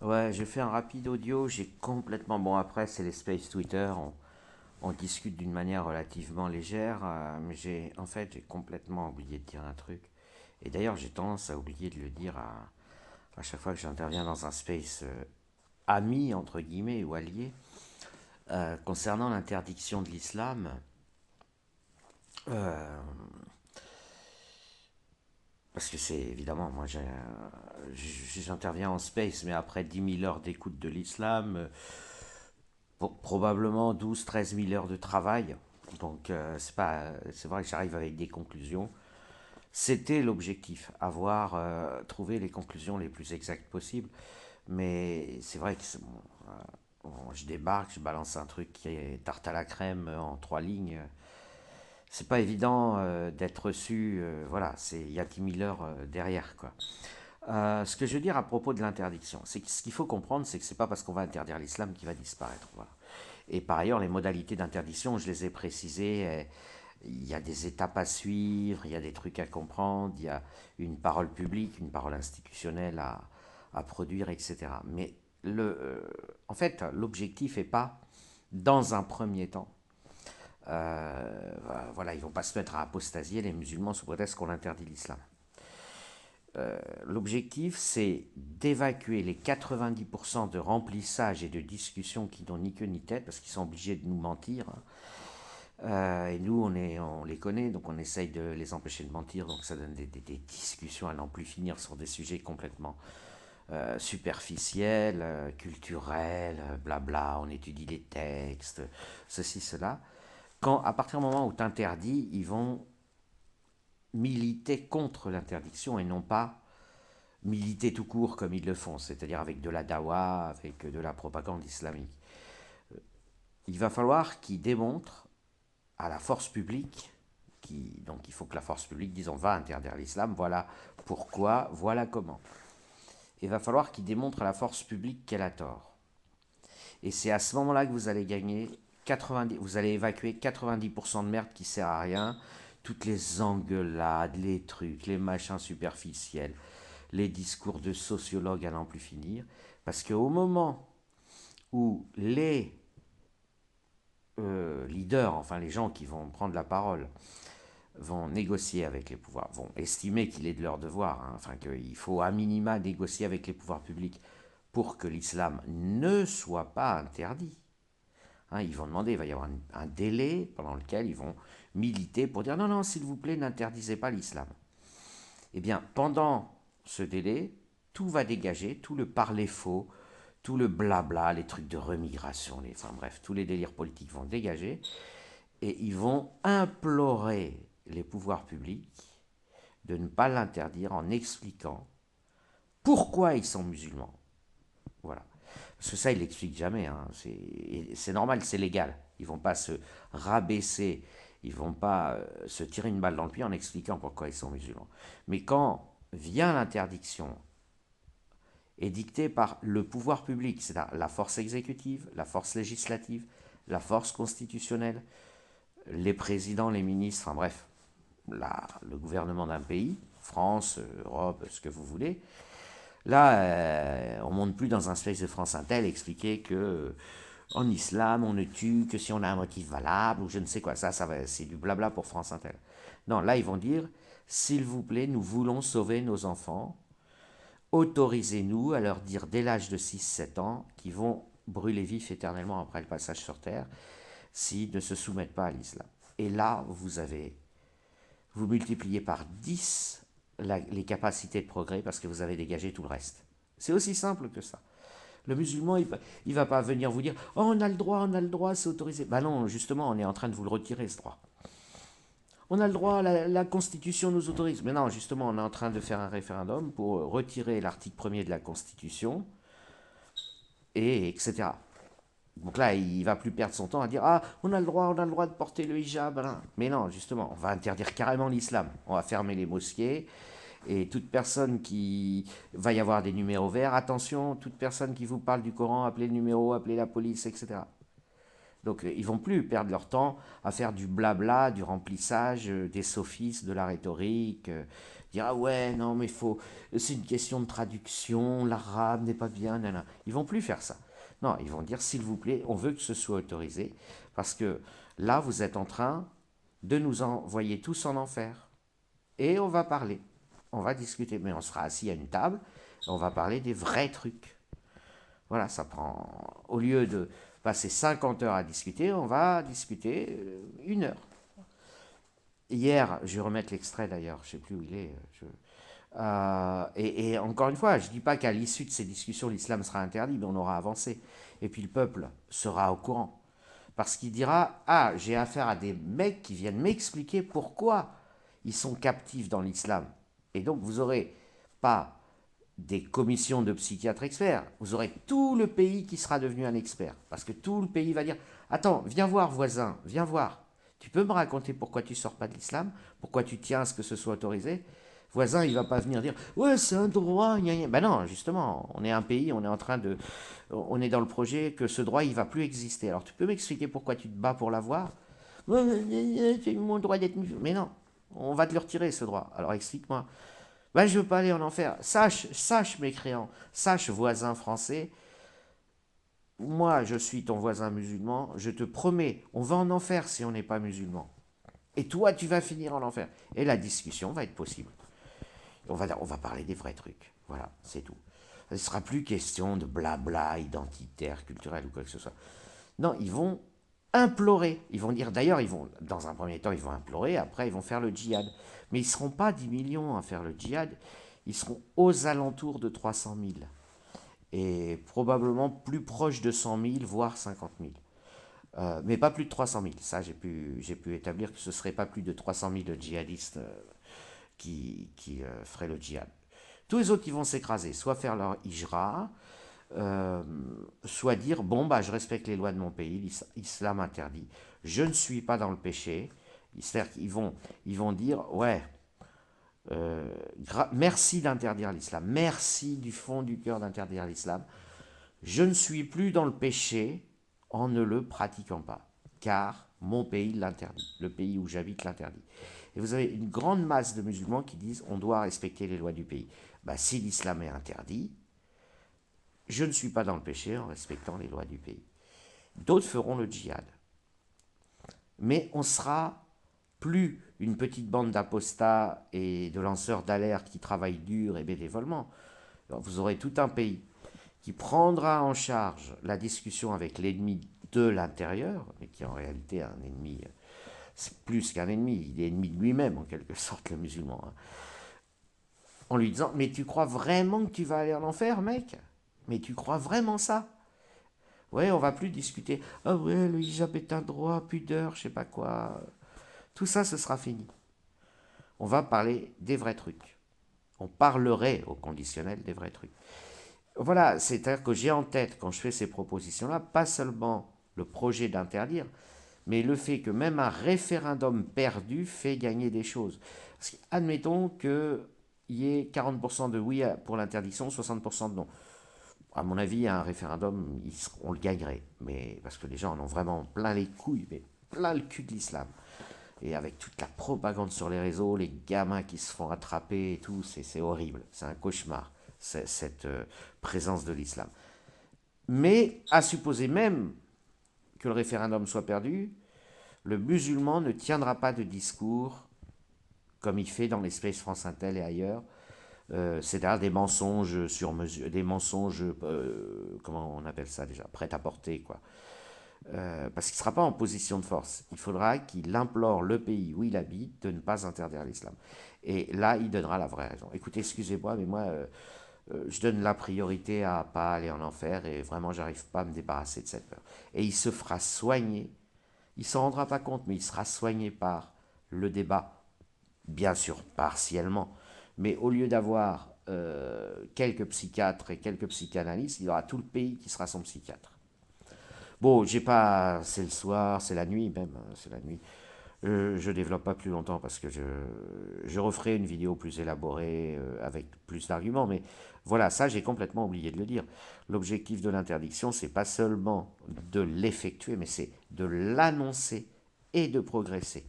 Ouais, j'ai fait un rapide audio, j'ai complètement... Bon, après, c'est les space Twitter, on discute d'une manière relativement légère, mais en fait, j'ai complètement oublié de dire un truc. Et d'ailleurs, j'ai tendance à oublier de le dire à chaque fois que j'interviens dans un space ami, entre guillemets, ou allié. Concernant l'interdiction de l'islam, euh, parce que c'est évidemment, moi j'interviens en space, mais après 10 000 heures d'écoute de l'islam, pour probablement 12 000 13 000 heures de travail. Donc c'est vrai que j'arrive avec des conclusions. C'était l'objectif, avoir trouvé les conclusions les plus exactes possibles. Mais c'est vrai que bon, je débarque, je balance un truc qui est tarte à la crème en 3 lignes. C'est pas évident d'être reçu. Voilà, il y a 10 000 heures derrière, quoi. Ce que je veux dire à propos de l'interdiction, c'est que ce qu'il faut comprendre, c'est que c'est pas parce qu'on va interdire l'islam qu'il va disparaître. Voilà. Et par ailleurs, les modalités d'interdiction, je les ai précisées. Il y a des étapes à suivre, il y a des trucs à comprendre, il y a une parole publique, une parole institutionnelle à produire, etc. Mais en fait, l'objectif n'est pas, dans un premier temps, voilà, ils ne vont pas se mettre à apostasier les musulmans sous prétexte qu'on interdit l'islam. L'objectif, c'est d'évacuer les 90% de remplissage et de discussion qui n'ont ni queue ni tête, parce qu'ils sont obligés de nous mentir, hein. Et nous, on les connaît, donc on essaye de les empêcher de mentir, donc ça donne des discussions à n'en plus finir sur des sujets complètement superficiels, culturels, blabla, on étudie les textes, ceci, cela. À partir du moment où tu interdis, ils vont militer contre l'interdiction et non pas militer tout court comme ils le font, c'est-à-dire avec de la dawa, avec de la propagande islamique. Il va falloir qu'ils démontrent à la force publique, donc il faut que la force publique dise on va interdire l'islam, voilà pourquoi, voilà comment. Il va falloir qu'ils démontrent à la force publique qu'elle a tort. Et c'est à ce moment-là que vous allez gagner 90, vous allez évacuer 90% de merde qui sert à rien, toutes les engueulades, les trucs, les machins superficiels, les discours de sociologues à n'en plus finir, parce qu'au moment où les leaders, enfin les gens qui vont prendre la parole, vont négocier avec les pouvoirs, vont estimer qu'il est de leur devoir, hein, enfin qu'il faut à minima négocier avec les pouvoirs publics pour que l'islam ne soit pas interdit. Hein, ils vont demander, il va y avoir un délai pendant lequel ils vont militer pour dire non, non, s'il vous plaît, n'interdisez pas l'islam. Eh bien, pendant ce délai, tout va dégager, tout le parler faux, tout le blabla, les trucs de remigration, enfin bref, tous les délires politiques vont dégager et ils vont implorer les pouvoirs publics de ne pas l'interdire en expliquant pourquoi ils sont musulmans. Voilà. Parce que ça, ils l'expliquent jamais, hein. C'est normal, c'est légal. Ils vont pas se rabaisser, ils vont pas se tirer une balle dans le pied en expliquant pourquoi ils sont musulmans. Mais quand vient l'interdiction est dictée par le pouvoir public, c'est-à-dire la force exécutive, la force législative, la force constitutionnelle, les présidents, les ministres, enfin bref, le gouvernement d'un pays, France, Europe, ce que vous voulez. Là, on ne monte plus dans un space de France Intel expliquer que en islam, on ne tue que si on a un motif valable ou je ne sais quoi. C'est du blabla pour France Intel. Non, là, ils vont dire, s'il vous plaît, nous voulons sauver nos enfants. Autorisez-nous à leur dire dès l'âge de 6 7 ans qu'ils vont brûler vifs éternellement après le passage sur Terre s'ils ne se soumettent pas à l'islam. Et là, vous multipliez par 10 les capacités de progrès parce que vous avez dégagé tout le reste. C'est aussi simple que ça. Le musulman, il ne va pas venir vous dire oh, on a le droit, c'est autorisé. Ben non, justement, on est en train de vous le retirer, ce droit. On a le droit, la Constitution nous autorise. Mais non, justement, on est en train de faire un référendum pour retirer l'article premier de la Constitution, et etc. Donc là, il va plus perdre son temps à dire ah, on a le droit de porter le hijab. Hein. Mais non, justement, on va interdire carrément l'islam. On va fermer les mosquées. Et toute personne qui va y avoir des numéros verts, attention, toute personne qui vous parle du Coran, appelez le numéro, appelez la police, etc. Donc ils vont plus perdre leur temps à faire du blabla, du remplissage, des sophismes, de la rhétorique, Dire ah ouais, non, mais c'est une question de traduction, l'arabe n'est pas bien, nanana. Ils vont plus faire ça. Non, ils vont dire s'il vous plaît, on veut que ce soit autorisé, parce que là, vous êtes en train de nous envoyer tous en enfer. Et on va parler, on va discuter, mais on sera assis à une table, et on va parler des vrais trucs. Voilà, ça prend, au lieu de passer 50 heures à discuter, on va discuter 1 heure. Hier, je vais remettre l'extrait d'ailleurs, je ne sais plus où il est. Et encore une fois, je ne dis pas qu'à l'issue de ces discussions, l'islam sera interdit, mais on aura avancé. Et puis le peuple sera au courant. Parce qu'il dira, ah, j'ai affaire à des mecs qui viennent m'expliquer pourquoi ils sont captifs dans l'islam. Et donc vous n'aurez pas des commissions de psychiatres experts, vous aurez tout le pays qui sera devenu un expert. Parce que tout le pays va dire, attends, viens voir voisin, viens voir. Tu peux me raconter pourquoi tu sors pas de l'islam, pourquoi tu tiens à ce que ce soit autorisé. Voisin, il va pas venir dire ouais c'est un droit, gna gna. Ben non, justement, on est un pays, on est dans le projet que ce droit il va plus exister. Alors tu peux m'expliquer pourquoi tu te bats pour l'avoir? Ouais, c'est mon droit d'être musulman. Mais non, on va te le retirer ce droit. Alors explique-moi. Ben je veux pas aller en enfer. Sache mécréant, sache voisin français. Moi je suis ton voisin musulman. Je te promets, on va en enfer si on n'est pas musulman. Et toi tu vas finir en enfer. Et la discussion va être possible. On va parler des vrais trucs. Voilà, c'est tout. Ce ne sera plus question de blabla identitaire, culturel ou quoi que ce soit. Non, ils vont implorer. Ils vont dire, d'ailleurs, dans un premier temps, ils vont implorer, après, ils vont faire le djihad. Mais ils ne seront pas 10 millions à faire le djihad, ils seront aux alentours de 300 000. Et probablement plus proche de 100 000, voire 50 000. Mais pas plus de 300 000. Ça, j'ai pu établir que ce ne serait pas plus de 300 000 djihadistes qui feraient le djihad. Tous les autres, ils vont s'écraser, soit faire leur hijra, soit dire bon bah je respecte les lois de mon pays, l'islam interdit, je ne suis pas dans le péché. C'est-à-dire qu'ils vont dire ouais, merci d'interdire l'islam, merci du fond du cœur d'interdire l'islam, je ne suis plus dans le péché en ne le pratiquant pas, car mon pays l'interdit, le pays où j'habite l'interdit. Et vous avez une grande masse de musulmans qui disent on doit respecter les lois du pays. Bah, si l'islam est interdit, je ne suis pas dans le péché en respectant les lois du pays. D'autres feront le djihad. Mais on sera plus une petite bande d'apostats et de lanceurs d'alerte qui travaillent dur et bénévolement. Alors vous aurez tout un pays qui prendra en charge la discussion avec l'ennemi de l'intérieur, mais qui est en réalité un ennemi, c'est plus qu'un ennemi, il est ennemi de lui-même en quelque sorte, le musulman. En lui disant, mais tu crois vraiment que tu vas aller en enfer, mec? Mais tu crois vraiment ça? Ouais, on va plus discuter. Ah ouais, le hijab est un droit, pudeur, je sais pas quoi. Tout ça, ce sera fini. On va parler des vrais trucs. On parlerait au conditionnel des vrais trucs. Voilà, c'est-à-dire que j'ai en tête, quand je fais ces propositions-là, pas seulement le projet d'interdire, mais le fait que même un référendum perdu fait gagner des choses. Admettons qu'il y ait 40% de oui pour l'interdiction, 60% de non. À mon avis, un référendum, on le gagnerait. Mais parce que les gens en ont vraiment plein les couilles, mais plein le cul de l'islam. Et avec toute la propagande sur les réseaux, les gamins qui se font attraper et tout, c'est horrible. C'est un cauchemar, cette présence de l'islam. Mais à supposer même que le référendum soit perdu, le musulman ne tiendra pas de discours comme il fait dans l'Espace France Intel et ailleurs, c'est-à-dire des mensonges sur mesure, des mensonges, comment on appelle ça déjà, prêt à porter, quoi. Parce qu'il ne sera pas en position de force. Il faudra qu'il implore le pays où il habite de ne pas interdire l'islam. Et là, il donnera la vraie raison. Écoutez, excusez-moi, mais moi, je donne la priorité à ne pas aller en enfer et vraiment, j'arrive pas à me débarrasser de cette peur. Et il se fera soigner. Il s'en rendra pas compte, mais il sera soigné par le débat, bien sûr, partiellement. Mais au lieu d'avoir quelques psychiatres et quelques psychanalystes, il y aura tout le pays qui sera son psychiatre. Bon, j'ai pas. C'est le soir, c'est la nuit même, c'est la nuit. Je développe pas plus longtemps parce que je referai une vidéo plus élaborée avec plus d'arguments. Mais voilà, ça j'ai complètement oublié de le dire. L'objectif de l'interdiction, c'est pas seulement de l'effectuer, mais c'est de l'annoncer et de progresser.